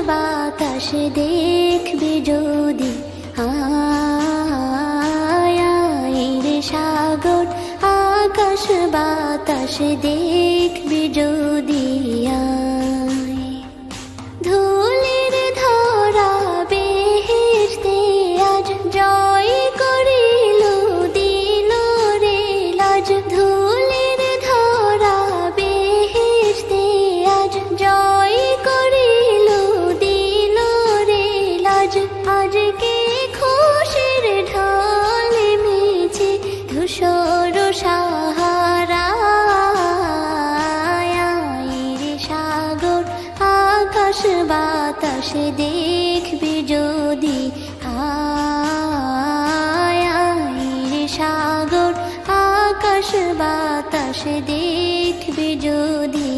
বাতাস দেখবি যদি, আয় রে সাগর আকাশ বাতাস দেখবি যদি, আয় ধুলির ধরা বেহেশতে আজ জয় করিল দিল রে লাজ, ধুলির ধরা বেহেশতে আজ জয় করিল দিল রে লাজ, আজকে খুশির ঢল মেছে ধূসর সাহারা, রে সাগর আকাশ বাতাস দেখবি যদি, আয় রে সাগর আকাশ বাতাস দেখবি যদি।